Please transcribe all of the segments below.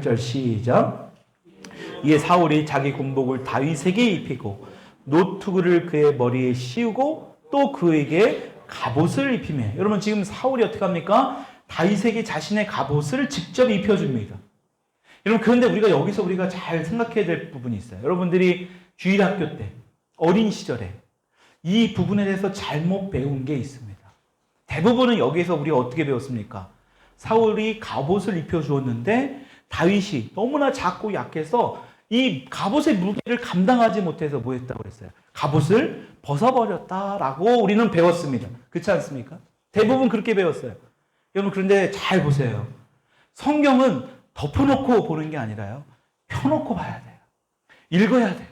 절 시작. 이에 사울이 자기 군복을 다윗에게 입히고 노투구를 그의 머리에 씌우고 또 그에게 갑옷을 입히며. 여러분 지금 사울이 어떻게 합니까? 다윗에게 자신의 갑옷을 직접 입혀줍니다. 여러분 그런데 우리가 잘 생각해야 될 부분이 있어요. 여러분들이 주일학교 때 어린 시절에 이 부분에 대해서 잘못 배운 게 있습니다. 대부분은 여기에서 우리가 어떻게 배웠습니까? 사울이 갑옷을 입혀주었는데 다윗이 너무나 작고 약해서 이 갑옷의 무게를 감당하지 못해서 뭐 했다고 그랬어요? 갑옷을 벗어버렸다라고 우리는 배웠습니다. 그렇지 않습니까? 대부분 그렇게 배웠어요. 여러분 그런데 잘 보세요. 성경은 덮어놓고 보는 게 아니라요. 펴놓고 봐야 돼요. 읽어야 돼요.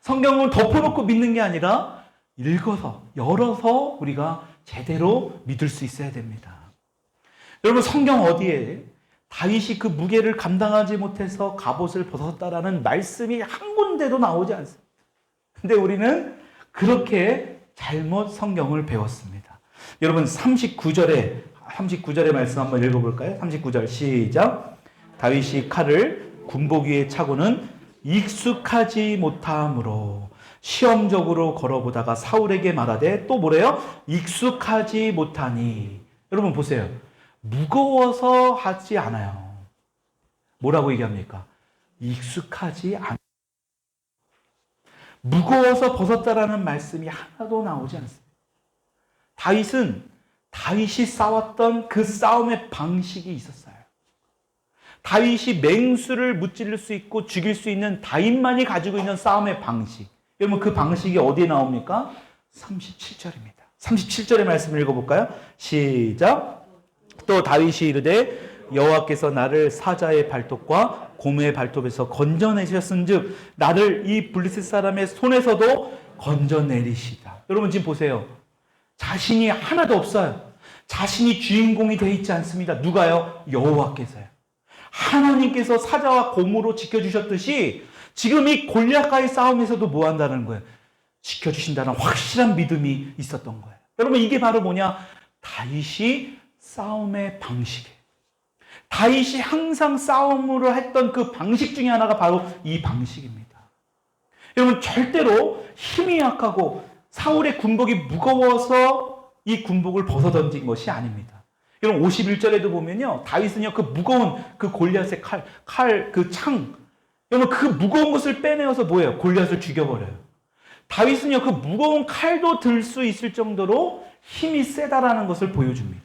성경은 덮어놓고 믿는 게 아니라 읽어서 열어서 우리가 제대로 믿을 수 있어야 됩니다. 여러분 성경 어디에 다윗이 그 무게를 감당하지 못해서 갑옷을 벗었다라는 말씀이 한 군데도 나오지 않습니다. 근데 우리는 그렇게 잘못 성경을 배웠습니다. 여러분 39절의 말씀 한번 읽어볼까요? 39절 시작. 다윗이 칼을 군복 위에 차고는 익숙하지 못함으로 시험적으로 걸어보다가 사울에게 말하되 또 뭐래요? 익숙하지 못하니. 여러분 보세요. 무거워서 하지 않아요. 뭐라고 얘기합니까? 익숙하지 않아요. 무거워서 벗었다라는 말씀이 하나도 나오지 않습니다. 다윗이 싸웠던 그 싸움의 방식이 있었어요. 다윗이 맹수를 무찌를 수 있고 죽일 수 있는 다윗만이 가지고 있는 싸움의 방식. 여러분 그 방식이 어디에 나옵니까? 37절입니다. 37절의 말씀을 읽어볼까요? 시작. 또 다윗이 이르되 여호와께서 나를 사자의 발톱과 곰의 발톱에서 건져내셨은즉 나를 이 블리스 사람의 손에서도 건져내리시다. 여러분 지금 보세요. 자신이 하나도 없어요. 자신이 주인공이 되어 있지 않습니다. 누가요? 여호와께서요. 하나님께서 사자와 곰으로 지켜주셨듯이 지금 이 골리앗과의 싸움에서도 뭐 한다는 거예요? 지켜주신다는 확실한 믿음이 있었던 거예요. 여러분 이게 바로 뭐냐? 다윗이 싸움의 방식이에요. 다윗이 항상 싸움으로 했던 그 방식 중에 하나가 바로 이 방식입니다. 여러분 절대로 힘이 약하고 사울의 군복이 무거워서 이 군복을 벗어던진 것이 아닙니다. 여러분 51절에도 보면요. 다윗은요 그 무거운 그 골리앗의 그 창, 여러분 그 무거운 것을 빼내어서 뭐예요? 골리앗을 죽여버려요. 다윗은요 그 무거운 칼도 들 수 있을 정도로 힘이 세다라는 것을 보여줍니다.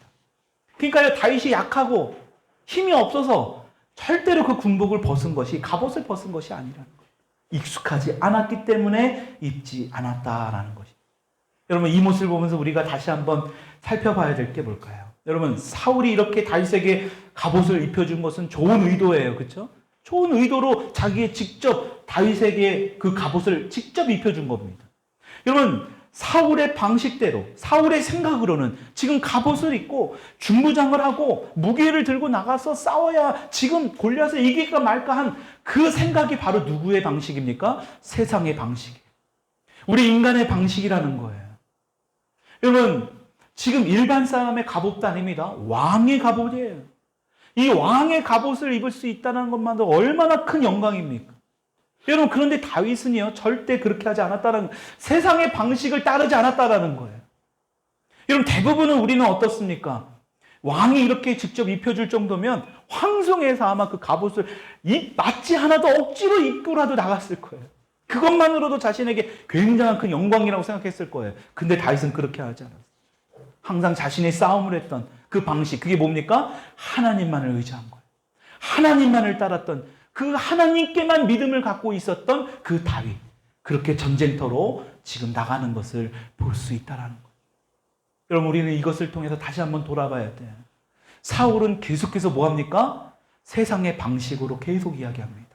그러니까요 다윗이 약하고 힘이 없어서 절대로 그 군복을 벗은 것이 갑옷을 벗은 것이 아니라는 거예요. 익숙하지 않았기 때문에 입지 않았다라는 것이. 여러분 이 모습을 보면서 우리가 다시 한번 살펴봐야 될 게 뭘까요? 여러분 사울이 이렇게 다윗에게 갑옷을 입혀준 것은 좋은 의도예요. 그렇죠? 좋은 의도로 자기의 직접 다윗에게 그 갑옷을 직접 입혀준 겁니다. 여러분 사울의 방식대로 사울의 생각으로는 지금 갑옷을 입고 중무장을 하고 무기를 들고 나가서 싸워야 지금 골리앗을 이길까 말까 한 그 생각이 바로 누구의 방식입니까? 세상의 방식이에요. 우리 인간의 방식이라는 거예요. 여러분 지금 일반 사람의 갑옷도 아닙니다. 왕의 갑옷이에요. 이 왕의 갑옷을 입을 수 있다는 것만도 얼마나 큰 영광입니까? 여러분 그런데 다윗은요 절대 그렇게 하지 않았다는 세상의 방식을 따르지 않았다라는 거예요. 여러분 대부분은 우리는 어떻습니까? 왕이 이렇게 직접 입혀줄 정도면 황송해서 아마 그 갑옷을 맞지 않아도 억지로 입고라도 나갔을 거예요. 그것만으로도 자신에게 굉장한 큰 영광이라고 생각했을 거예요. 근데 다윗은 그렇게 하지 않았어요. 항상 자신의 싸움을 했던 그 방식, 그게 뭡니까? 하나님만을 의지한 거예요. 하나님만을 따랐던 그 하나님께만 믿음을 갖고 있었던 그 다윗. 그렇게 전쟁터로 지금 나가는 것을 볼 수 있다는 거예요. 여러분 우리는 이것을 통해서 다시 한번 돌아봐야 돼요. 사울은 계속해서 뭐합니까? 세상의 방식으로 계속 이야기합니다.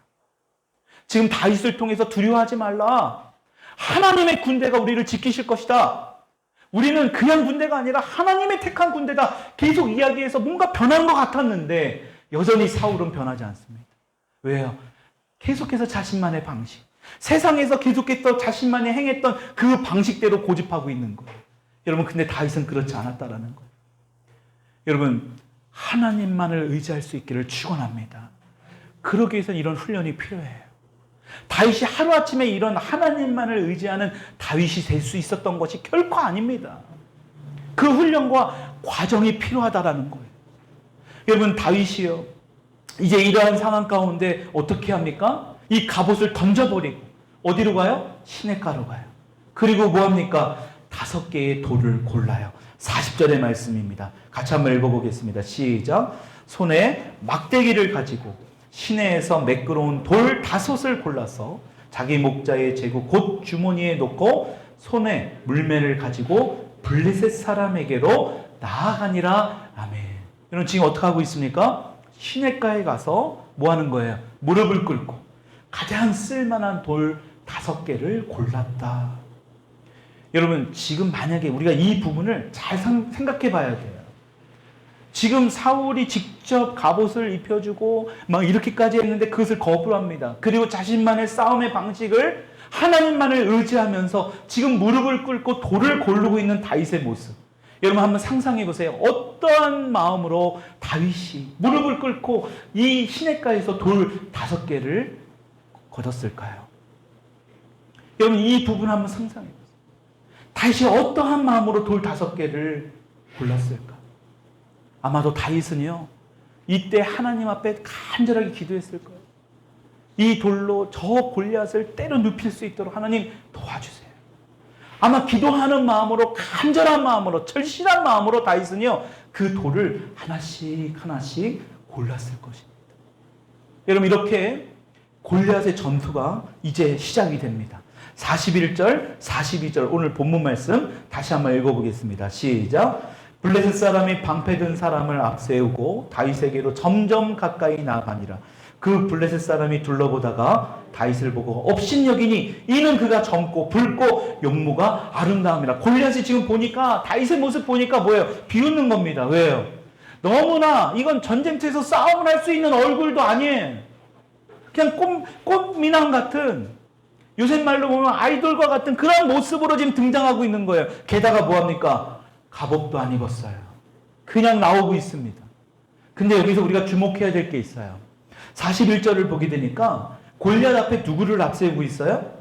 지금 다윗을 통해서 두려워하지 말라. 하나님의 군대가 우리를 지키실 것이다. 우리는 그냥 군대가 아니라 하나님의 택한 군대다. 계속 이야기해서 뭔가 변한 것 같았는데 여전히 사울은 변하지 않습니다. 왜요? 계속해서 자신만의 방식, 세상에서 계속해서 자신만이 행했던 그 방식대로 고집하고 있는 거예요. 여러분 근데 다윗은 그렇지 않았다라는 거예요. 여러분 하나님만을 의지할 수 있기를 축원합니다. 그러기 위해서는 이런 훈련이 필요해요. 다윗이 하루아침에 이런 하나님만을 의지하는 다윗이 될 수 있었던 것이 결코 아닙니다. 그 훈련과 과정이 필요하다라는 거예요. 여러분, 다윗이요, 이제 이러한 상황 가운데 어떻게 합니까? 이 갑옷을 던져버리고 어디로 가요? 시냇가로 가요. 그리고 뭐합니까? 5개의 돌을 골라요. 40절의 말씀입니다. 같이 한번 읽어보겠습니다. 시작. 손에 막대기를 가지고 시내에서 매끄러운 돌 5을 골라서 자기 목자의 제구 곧 주머니에 넣고 손에 물매를 가지고 블레셋 사람에게로 나아가니라. 아멘. 여러분, 지금 어떻게 하고 있습니까? 시냇가에 가서 뭐 하는 거예요? 무릎을 꿇고 가장 쓸만한 돌 5개를 골랐다. 여러분, 지금 만약에 우리가 이 부분을 잘 생각해 봐야 돼요. 지금 사울이 직접 갑옷을 입혀주고 막 이렇게까지 했는데 그것을 거부합니다. 그리고 자신만의 싸움의 방식을 하나님만을 의지하면서 지금 무릎을 꿇고 돌을 고르고 있는 다윗의 모습. 여러분, 한번 상상해 보세요. 어떠한 마음으로 다윗이 무릎을 꿇고 이 시냇가에서 돌 5개를 거뒀을까요? 여러분, 이 부분 한번 상상해 보세요. 다윗이 어떠한 마음으로 돌 5개를 골랐을까? 아마도 다윗은요, 이때 하나님 앞에 간절하게 기도했을 거예요. 이 돌로 저 골리앗을 때려 눕힐 수 있도록 하나님 도와주세요. 아마 기도하는 마음으로, 간절한 마음으로, 절실한 마음으로 다윗은요, 그 돌을 하나씩 하나씩 골랐을 것입니다. 여러분, 이렇게 골리앗의 전투가 이제 시작이 됩니다. 41절, 42절 오늘 본문 말씀 다시 한번 읽어보겠습니다. 시작. 블레셋 사람이 방패든 사람을 앞세우고 다윗에게로 점점 가까이 나아가니라. 그 블레셋 사람이 둘러보다가 다윗을 보고 업신여기니 이는 그가 젊고 붉고 용모가 아름다움이라. 골리앗이 지금 보니까, 다윗의 모습 보니까 뭐예요? 비웃는 겁니다. 왜요? 너무나 이건 전쟁터에서 싸움을 할 수 있는 얼굴도 아니에요. 그냥 꽃미남 같은, 요새 말로 보면 아이돌과 같은 그런 모습으로 지금 등장하고 있는 거예요. 게다가 뭐합니까? 갑옷도 안 입었어요. 그냥 나오고 있습니다. 근데 여기서 우리가 주목해야 될 게 있어요. 41절을 보게 되니까 골리앗 앞에 누구를 앞세우고 있어요?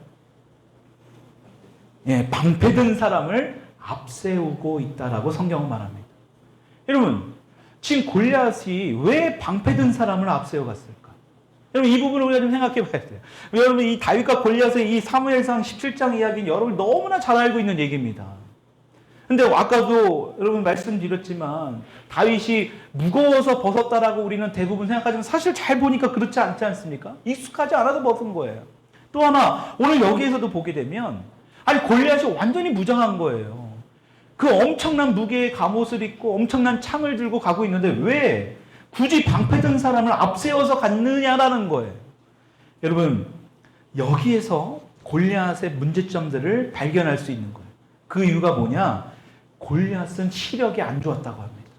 예, 방패든 사람을 앞세우고 있다라고 성경은 말합니다. 여러분, 지금 골리앗이 왜 방패든 사람을 앞세워갔을까? 여러분, 이 부분을 우리가 좀 생각해 봐야 돼요. 여러분, 이 다윗과 골리앗의 이 사무엘상 17장 이야기는 여러분 너무나 잘 알고 있는 얘기입니다. 근데 아까도 여러분 말씀드렸지만 다윗이 무거워서 벗었다라고 우리는 대부분 생각하지만 사실 잘 보니까 그렇지 않지 않습니까? 익숙하지 않아서 벗은 거예요. 또 하나, 오늘 여기에서도 보게 되면 아니 골리앗이 완전히 무장한 거예요. 그 엄청난 무게의 갑옷을 입고 엄청난 창을 들고 가고 있는데 왜 굳이 방패든 사람을 앞세워서 갔느냐라는 거예요. 여러분, 여기에서 골리앗의 문제점들을 발견할 수 있는 거예요. 그 이유가 뭐냐? 골리앗은 시력이 안 좋았다고 합니다.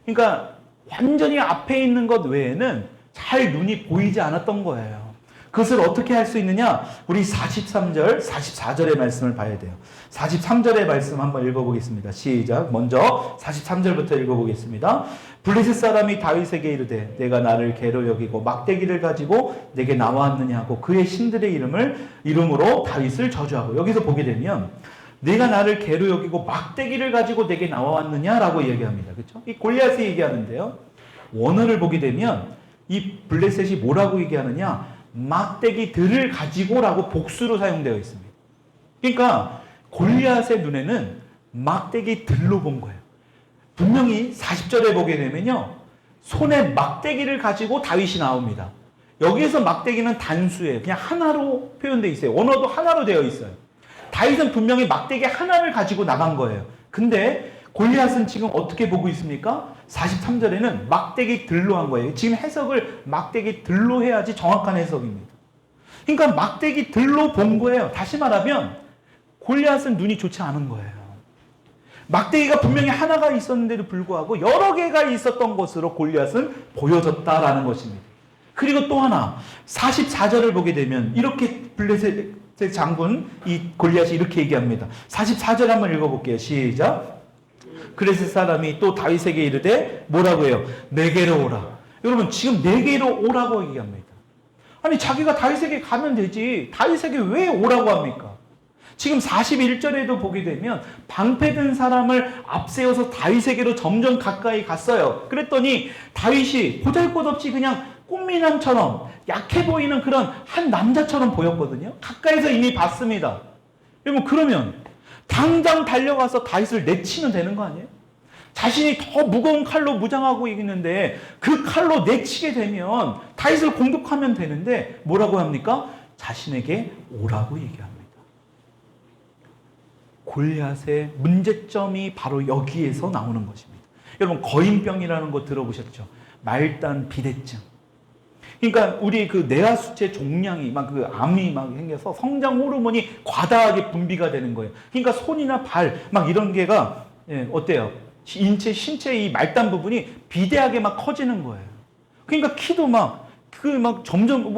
그러니까 완전히 앞에 있는 것 외에는 잘 눈이 보이지 않았던 거예요. 그것을 어떻게 할 수 있느냐? 우리 43절, 44절의 말씀을 봐야 돼요. 43절의 말씀 한번 읽어보겠습니다. 시작. 먼저 43절부터 읽어보겠습니다. 블레셋 사람이 다윗에게 이르되 내가 나를 개로 여기고 막대기를 가지고 내게 나왔느냐 하고 그의 신들의 이름으로 다윗을 저주하고, 여기서 보게 되면 내가 나를 개로 여기고 막대기를 가지고 내게 나왔느냐라고 얘기합니다. 그렇죠? 이 골리앗이 얘기하는데요. 원어를 보게 되면 이 블레셋이 뭐라고 얘기하느냐? 막대기들을 가지고라고 복수로 사용되어 있습니다. 그러니까 골리앗의 눈에는 막대기들로 본 거예요. 분명히 40절에 보게 되면요, 손에 막대기를 가지고 다윗이 나옵니다. 여기에서 막대기는 단수예요. 그냥 하나로 표현되어 있어요. 원어도 하나로 되어 있어요. 다윗은 분명히 막대기 하나를 가지고 나간 거예요. 근데 골리앗은 지금 어떻게 보고 있습니까? 43절에는 막대기들로 한 거예요. 지금 해석을 막대기들로 해야지 정확한 해석입니다. 그러니까 막대기들로 본 거예요. 다시 말하면 골리앗은 눈이 좋지 않은 거예요. 막대기가 분명히 하나가 있었는데도 불구하고 여러 개가 있었던 것으로 골리앗은 보여졌다라는 것입니다. 그리고 또 하나, 44절을 보게 되면 이렇게 블레셋 장군 이 골리앗이 이렇게 얘기합니다. 44절 한번 읽어볼게요. 시작. 블레셋 사람이 또 다윗에게 이르되 뭐라고 해요? 내게로 오라. 여러분, 지금 내게로 오라고 얘기합니다. 아니 자기가 다윗에게 가면 되지 다윗에게 왜 오라고 합니까? 지금 41절에도 보게 되면 방패든 사람을 앞세워서 다윗에게로 점점 가까이 갔어요. 그랬더니 다윗이 보잘것없이 그냥 꽃미남처럼 약해 보이는 그런 한 남자처럼 보였거든요. 가까이서 이미 봤습니다. 여러분 그러면 당장 달려가서 다윗을 내치면 되는 거 아니에요? 자신이 더 무거운 칼로 무장하고 있는데 그 칼로 내치게 되면 다윗을 공격하면 되는데 뭐라고 합니까? 자신에게 오라고 얘기합니다. 골리앗의 문제점이 바로 여기에서 나오는 것입니다. 여러분 거인병이라는 거 들어보셨죠? 말단 비대증. 그러니까 우리 그 내하수체 종양이 막 그 암이 막 생겨서 성장 호르몬이 과다하게 분비가 되는 거예요. 그러니까 손이나 발 막 이런 게가 어때요? 신체 이 말단 부분이 비대하게 막 커지는 거예요. 그러니까 키도 막 점점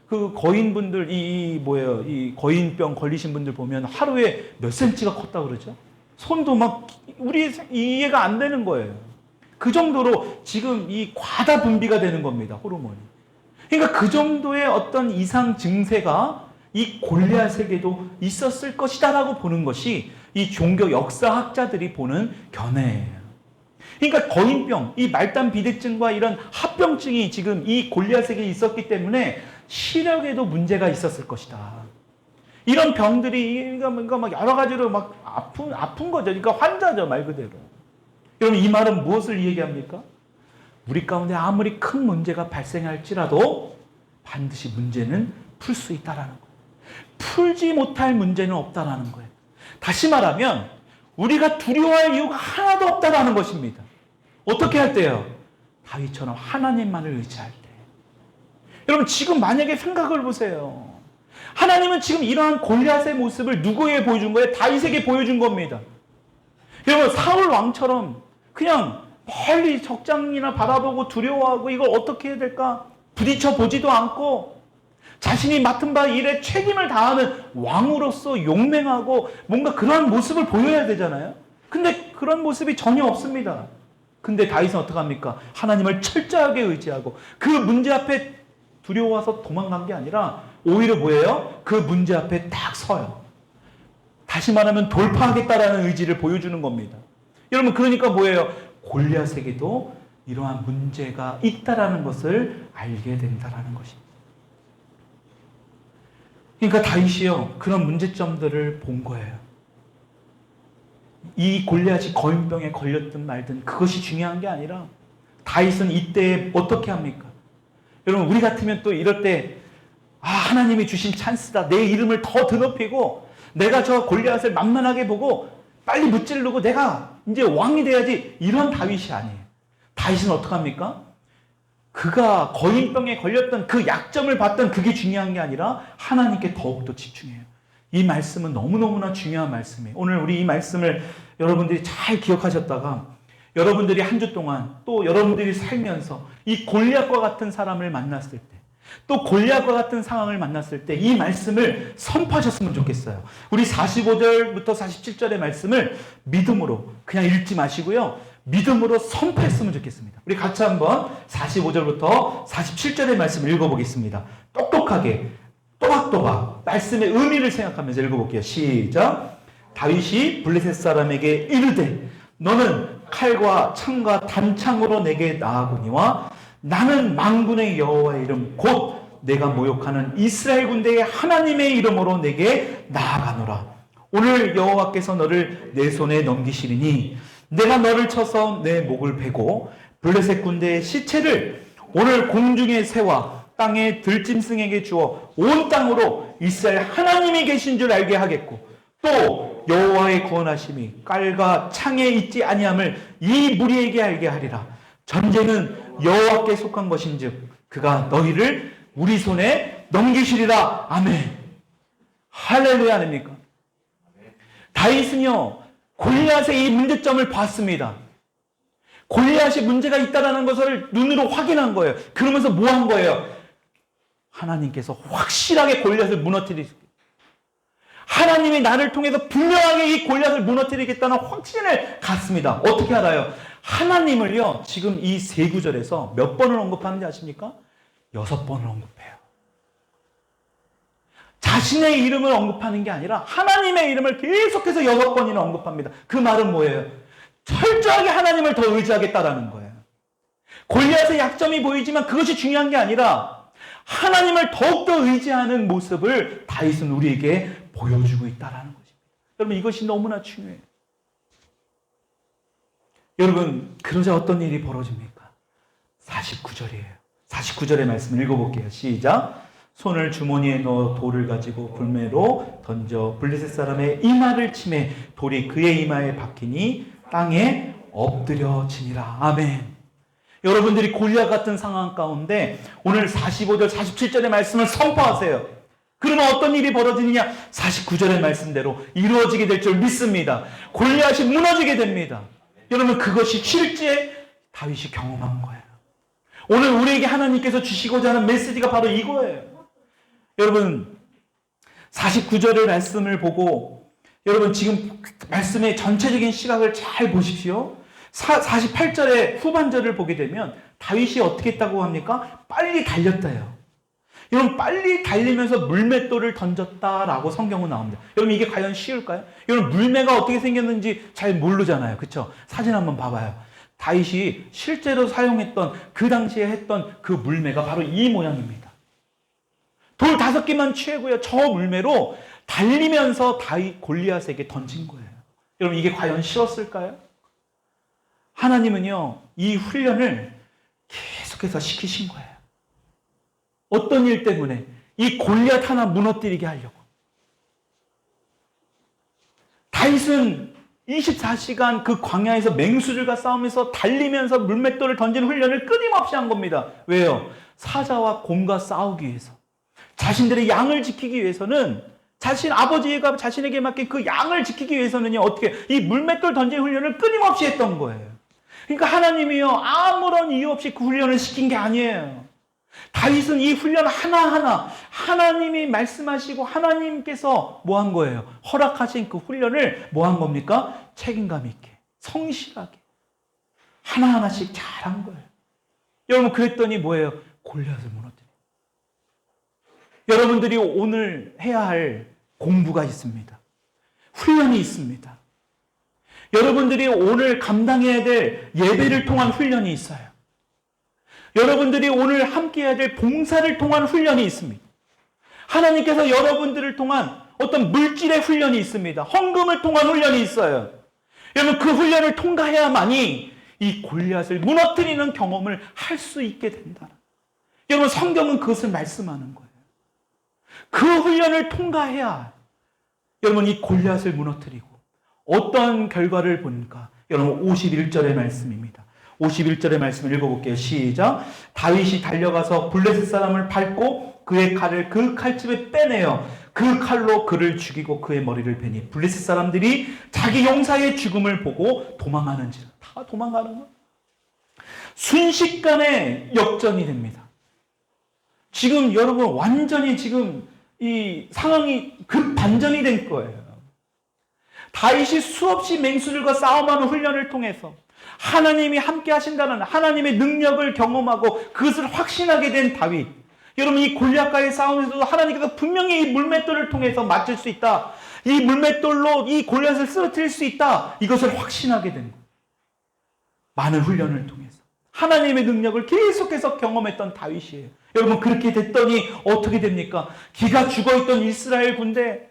그 거인분들 이 거인병 걸리신 분들 보면 하루에 몇 센치가 컸다 그러죠? 손도 막 우리 이해가 안 되는 거예요. 그 정도로 지금 이 과다 분비가 되는 겁니다. 호르몬이. 그러니까 그 정도의 어떤 이상 증세가 이 골리앗에게도 있었을 것이다라고 보는 것이 이 종교 역사학자들이 보는 견해예요. 그러니까 거인병, 이 말단 비대증과 이런 합병증이 지금 이 골리앗에게 있었기 때문에 시력에도 문제가 있었을 것이다. 이런 병들이 그러니까 막 여러 가지로 막 아픈 거죠. 그러니까 환자죠, 말 그대로. 여러분 이 말은 무엇을 얘기합니까? 우리 가운데 아무리 큰 문제가 발생할지라도 반드시 문제는 풀 수 있다라는 거예요. 풀지 못할 문제는 없다라는 거예요. 다시 말하면 우리가 두려워할 이유가 하나도 없다라는 것입니다. 어떻게 할 때요? 다윗처럼 하나님만을 의지할 때. 여러분 지금 만약에 생각을 보세요. 하나님은 지금 이러한 골리앗의 모습을 누구에게 보여준 거예요? 다윗에게 보여준 겁니다. 여러분 사울 왕처럼 그냥 멀리 적장이나 바라보고 두려워하고 이걸 어떻게 해야 될까? 부딪혀 보지도 않고 자신이 맡은 바 일에 책임을 다하는 왕으로서 용맹하고 뭔가 그런 모습을 보여야 되잖아요. 근데 그런 모습이 전혀 없습니다. 근데 다윗은 어떡합니까? 하나님을 철저하게 의지하고 그 문제 앞에 두려워서 도망간 게 아니라 오히려 뭐예요? 그 문제 앞에 딱 서요. 다시 말하면 돌파하겠다라는 의지를 보여주는 겁니다. 여러분 그러니까 뭐예요? 골리앗에게도 이러한 문제가 있다라는 것을 알게 된다라는 것입니다. 그러니까 다윗이요 그런 문제점들을 본 거예요. 이 골리앗이 거인병에 걸렸든 말든 그것이 중요한 게 아니라 다윗은 이때 어떻게 합니까? 여러분 우리 같으면 또 이럴 때 하나님이 주신 찬스다. 내 이름을 더 드높이고 내가 저 골리앗을 만만하게 보고 빨리 무찌르고 내가 이제 왕이 돼야지 이런 다윗이 아니에요. 다윗은 어떡합니까? 그가 거인병에 걸렸던 그 약점을 봤던 그게 중요한 게 아니라 하나님께 더욱더 집중해요. 이 말씀은 너무너무나 중요한 말씀이에요. 오늘 우리 이 말씀을 여러분들이 잘 기억하셨다가 여러분들이 한 주 동안 또 여러분들이 살면서 이 골리앗과 같은 사람을 만났을 때 또 골리앗과 같은 상황을 만났을 때 이 말씀을 선포하셨으면 좋겠어요. 우리 45절부터 47절의 말씀을 믿음으로 그냥 읽지 마시고요. 믿음으로 선포했으면 좋겠습니다. 우리 같이 한번 45절부터 47절의 말씀을 읽어보겠습니다. 똑똑하게 또박또박 말씀의 의미를 생각하면서 읽어볼게요. 시작. 다윗이 블레셋 사람에게 이르되 너는 칼과 창과 단창으로 내게 나아오니와 나는 만군의 여호와의 이름 곧 내가 모욕하는 이스라엘 군대의 하나님의 이름으로 내게 나아가노라. 오늘 여호와께서 너를 내 손에 넘기시리니 내가 너를 쳐서 내 목을 베고 블레셋 군대의 시체를 오늘 공중의 새와 땅의 들짐승에게 주어 온 땅으로 이스라엘 하나님이 계신 줄 알게 하겠고 또 여호와의 구원하심이 깔과 창에 있지 아니함을 이 무리에게 알게 하리라. 전쟁은 여호와께 속한 것인즉 그가 너희를 우리 손에 넘기시리라. 아멘. 할렐루야 아닙니까? 다윗은요 골리앗의 이 문제점을 봤습니다. 골리앗이 문제가 있다는 것을 눈으로 확인한 거예요. 그러면서 뭐 한 거예요? 하나님께서 확실하게 골리앗을 무너뜨리겠다. 하나님이 나를 통해서 분명하게 이 골리앗을 무너뜨리겠다는 확신을 갖습니다. 어떻게 알아요? 하나님을요 지금 이 세 구절에서 몇 번을 언급하는지 아십니까? 6번을 언급해요. 자신의 이름을 언급하는 게 아니라 하나님의 이름을 계속해서 6번이나 언급합니다. 그 말은 뭐예요? 철저하게 하나님을 더 의지하겠다라는 거예요. 골리앗의 약점이 보이지만 그것이 중요한 게 아니라 하나님을 더욱더 의지하는 모습을 다윗은 우리에게 보여주고 있다는 것입니다. 여러분, 이것이 너무나 중요해요. 여러분, 그러자 어떤 일이 벌어집니까? 49절이에요. 49절의 말씀 읽어볼게요. 시작. 손을 주머니에 넣어 돌을 가지고 불매로 던져 블레셋 사람의 이마를 치매 돌이 그의 이마에 박히니 땅에 엎드려지니라. 아멘. 여러분들이 골리앗 같은 상황 가운데 오늘 45절, 47절의 말씀을 선포하세요. 그러면 어떤 일이 벌어지느냐? 49절의 말씀대로 이루어지게 될 줄 믿습니다. 골리앗이 무너지게 됩니다. 여러분, 그것이 실제 다윗이 경험한 거예요. 오늘 우리에게 하나님께서 주시고자 하는 메시지가 바로 이거예요. 여러분, 49절의 말씀을 보고 여러분 지금 말씀의 전체적인 시각을 잘 보십시오. 48절의 후반절을 보게 되면 다윗이 어떻게 했다고 합니까? 빨리 달렸다요. 여러분, 빨리 달리면서 물맷돌을 던졌다라고 성경은 나옵니다. 여러분, 이게 과연 쉬울까요? 여러분, 물매가 어떻게 생겼는지 잘 모르잖아요. 그렇죠? 사진 한번 봐봐요. 다윗이 실제로 사용했던 그 당시에 했던 그 물매가 바로 이 모양입니다. 돌 5개만 취하고요. 저 물매로 달리면서 다윗 골리앗에게 던진 거예요. 여러분, 이게 과연 쉬웠을까요? 하나님은요, 이 훈련을 계속해서 시키신 거예요. 어떤 일 때문에? 이 골리앗 하나 무너뜨리게 하려고. 다윗은 24시간 그 광야에서 맹수들과 싸우면서 달리면서 물맷돌을 던지는 훈련을 끊임없이 한 겁니다. 왜요? 사자와 곰과 싸우기 위해서. 자신들의 양을 지키기 위해서는 자신 아버지가 자신에게 맡긴 그 양을 지키기 위해서는요, 어떻게 이 물맷돌 던지는 훈련을 끊임없이 했던 거예요. 그러니까 하나님이요, 아무런 이유 없이 그 훈련을 시킨 게 아니에요. 다윗은 이 훈련 하나하나 하나님이 말씀하시고 하나님께서 뭐 한 거예요? 허락하신 그 훈련을 뭐 한 겁니까? 책임감 있게, 성실하게 하나하나씩 잘한 거예요. 여러분, 그랬더니 뭐예요? 골리앗을 무너뜨려요. 여러분들이 오늘 해야 할 공부가 있습니다. 훈련이 있습니다. 여러분들이 오늘 감당해야 될 예배를 통한 훈련이 있어요. 여러분들이 오늘 함께 해야 될 봉사를 통한 훈련이 있습니다. 하나님께서 여러분들을 통한 어떤 물질의 훈련이 있습니다. 헌금을 통한 훈련이 있어요. 여러분, 그 훈련을 통과해야만이 이 골리앗을 무너뜨리는 경험을 할 수 있게 된다. 여러분, 성경은 그것을 말씀하는 거예요. 그 훈련을 통과해야 여러분 이 골리앗을 무너뜨리고 어떤 결과를 보니까 여러분 51절의 말씀입니다. 51절의 말씀을 읽어볼게요. 시작. 다윗이 달려가서 블레셋 사람을 밟고 그의 칼을 그 칼집에 빼내어 그 칼로 그를 죽이고 그의 머리를 베니 블레셋 사람들이 자기 용사의 죽음을 보고 도망하는지라. 다 도망가는 거예요. 순식간에 역전이 됩니다. 지금 여러분 완전히 지금 이 상황이 급반전이 된 거예요. 다윗이 수없이 맹수들과 싸움하는 훈련을 통해서 하나님이 함께 하신다는 하나님의 능력을 경험하고 그것을 확신하게 된 다윗. 여러분, 이 골리앗과의 싸움에서도 하나님께서 분명히 이 물맷돌을 통해서 맞을 수 있다. 이 물맷돌로 이 골리앗을 쓰러뜨릴 수 있다. 이것을 확신하게 된 거예요. 많은 훈련을 통해서 하나님의 능력을 계속해서 경험했던 다윗이에요. 여러분, 그렇게 됐더니 어떻게 됩니까? 기가 죽어있던 이스라엘 군대,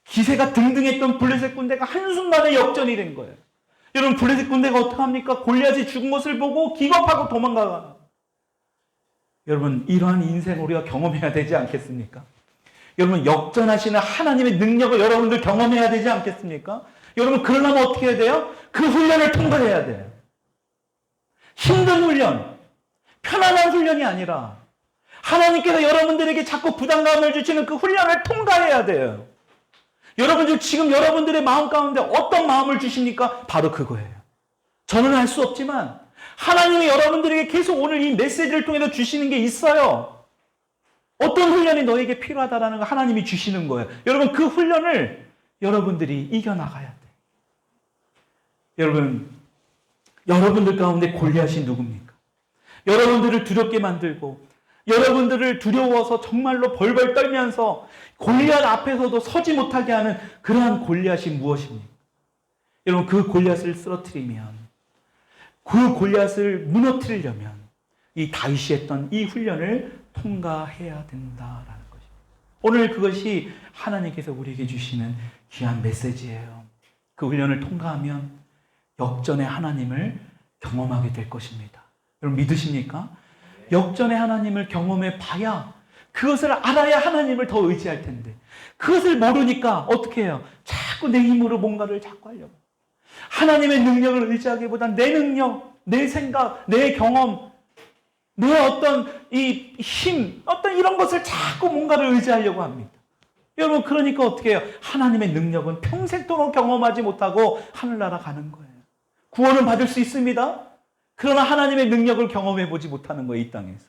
기세가 등등했던 블레셋 군대가 한순간에 역전이 된 거예요. 여러분, 블레셋 군대가 어떡합니까? 골리앗이 죽은 것을 보고 기겁하고 도망가가. 여러분, 이러한 인생 우리가 경험해야 되지 않겠습니까? 여러분, 역전하시는 하나님의 능력을 여러분들 경험해야 되지 않겠습니까? 여러분, 그러려면 어떻게 해야 돼요? 그 훈련을 통과해야 돼요. 힘든 훈련, 편안한 훈련이 아니라 하나님께서 여러분들에게 자꾸 부담감을 주시는 그 훈련을 통과해야 돼요. 여러분들 지금 여러분들의 마음 가운데 어떤 마음을 주십니까? 바로 그거예요. 저는 알 수 없지만 하나님이 여러분들에게 계속 오늘 이 메시지를 통해서 주시는 게 있어요. 어떤 훈련이 너에게 필요하다라는 거 하나님이 주시는 거예요. 여러분, 그 훈련을 여러분들이 이겨나가야 돼요. 여러분, 여러분들 가운데 골리앗이 누굽니까? 여러분들을 두렵게 만들고 여러분들을 두려워서 정말로 벌벌 떨면서 골리앗 앞에서도 서지 못하게 하는 그러한 골리앗이 무엇입니까? 여러분, 그 골리앗을 쓰러뜨리면, 그 골리앗을 무너뜨리려면 이 다윗이 했던 이 훈련을 통과해야 된다라는 것입니다. 오늘 그것이 하나님께서 우리에게 주시는 귀한 메시지예요. 그 훈련을 통과하면 역전의 하나님을 경험하게 될 것입니다. 여러분, 믿으십니까? 역전의 하나님을 경험해 봐야, 그것을 알아야 하나님을 더 의지할 텐데, 그것을 모르니까 어떻게 해요? 자꾸 내 힘으로 뭔가를 자꾸 하려고. 하나님의 능력을 의지하기보단 내 능력, 내 생각, 내 경험, 내 어떤 이 힘, 어떤 이런 것을 자꾸 뭔가를 의지하려고 합니다. 여러분, 그러니까 어떻게 해요? 하나님의 능력은 평생도록 경험하지 못하고 하늘나라 가는 거예요. 구원은 받을 수 있습니다. 그러나 하나님의 능력을 경험해 보지 못하는 거예요, 이 땅에서.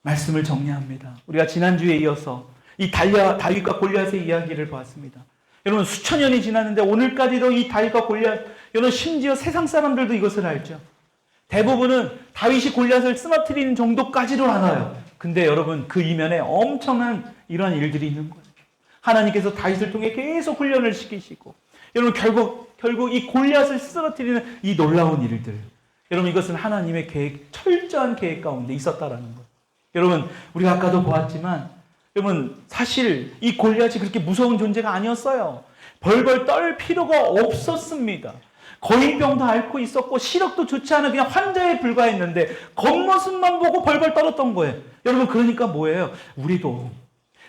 말씀을 정리합니다. 우리가 지난주에 이어서 이 다윗과 골리앗의 이야기를 보았습니다. 여러분, 수천 년이 지났는데 오늘까지도 이 다윗과 골리앗, 여러분, 심지어 세상 사람들도 이것을 알죠. 대부분은 다윗이 골리앗을 쓰러뜨리는 정도까지도 알아요. 근데 여러분, 그 이면에 엄청난 이러한 일들이 있는 거예요. 하나님께서 다윗을 통해 계속 훈련을 시키시고, 여러분, 결국 이 골리앗을 쓰러뜨리는 이 놀라운 일들, 여러분, 이것은 하나님의 계획, 철저한 계획 가운데 있었다라는 거예요. 여러분, 우리가 아까도 보았지만, 여러분, 사실 이 골리앗이 그렇게 무서운 존재가 아니었어요. 벌벌 떨 필요가 없었습니다. 거인병도 앓고 있었고 시력도 좋지 않은 그냥 환자에 불과했는데 겉모습만 보고 벌벌 떨었던 거예요. 여러분, 그러니까 뭐예요? 우리도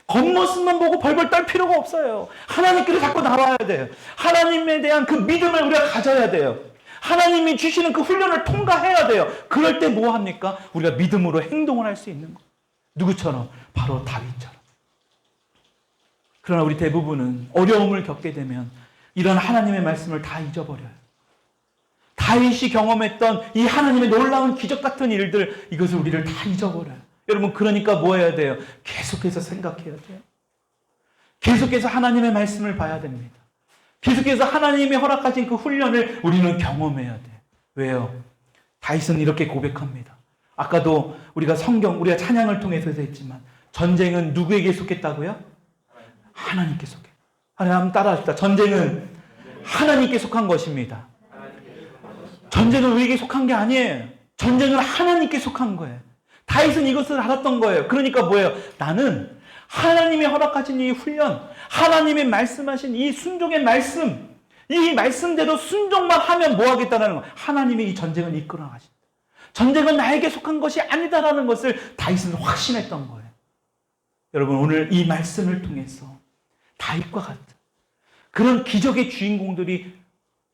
겉모습만 보고 벌벌 떨 필요가 없어요. 하나님께로 자꾸 나와야 돼요. 하나님에 대한 그 믿음을 우리가 가져야 돼요. 하나님이 주시는 그 훈련을 통과해야 돼요. 그럴 때 뭐 합니까? 우리가 믿음으로 행동을 할 수 있는 거예요. 누구처럼? 바로 다윗처럼. 그러나 우리 대부분은 어려움을 겪게 되면 이런 하나님의 말씀을 다 잊어버려요. 다윗이 경험했던 이 하나님의 놀라운 기적 같은 일들, 이것을 우리를 다 잊어버려요. 여러분, 그러니까 뭐 해야 돼요? 계속해서 생각해야 돼요. 계속해서 하나님의 말씀을 봐야 됩니다. 계속해서 하나님이 허락하신 그 훈련을 우리는 경험해야 돼요. 왜요? 다윗은 이렇게 고백합니다. 아까도 우리가 우리가 찬양을 통해서 했지만, 전쟁은 누구에게 속했다고요? 하나님께 속해. 한번 따라합시다. 전쟁은 하나님께 속한 것입니다. 전쟁은 우리에게 속한 게 아니에요. 전쟁은 하나님께 속한 거예요. 다윗은 이것을 알았던 거예요. 그러니까 뭐예요? 나는 하나님이 허락하신 이 훈련, 하나님이 말씀하신 이 순종의 말씀, 이 말씀대로 순종만 하면 뭐 하겠다는 거예요? 하나님이 이 전쟁을 이끌어 가신다. 전쟁은 나에게 속한 것이 아니다라는 것을 다윗은 확신했던 거예요. 여러분, 오늘 이 말씀을 통해서 다윗과 같은 그런 기적의 주인공들이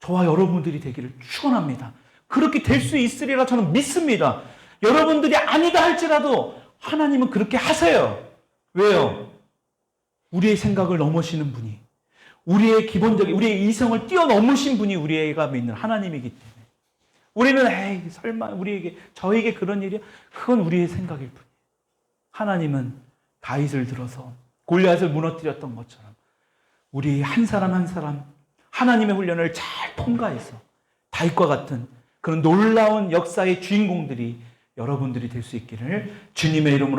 저와 여러분들이 되기를 축원합니다. 그렇게 될 수 있으리라 저는 믿습니다. 여러분들이 아니다 할지라도 하나님은 그렇게 하세요. 왜요? 우리의 생각을 넘으시는 분이, 우리의 기본적인, 우리의 이성을 뛰어넘으신 분이 우리가 믿는 하나님이기 때문에 우리는 설마 저에게 그런 일이야? 그건 우리의 생각일 뿐이에요. 하나님은 다윗을 들어서 골리앗을 무너뜨렸던 것처럼 우리 한 사람 한 사람 하나님의 훈련을 잘 통과해서 다윗과 같은 그런 놀라운 역사의 주인공들이 여러분들이 될 수 있기를 주님의 이름으로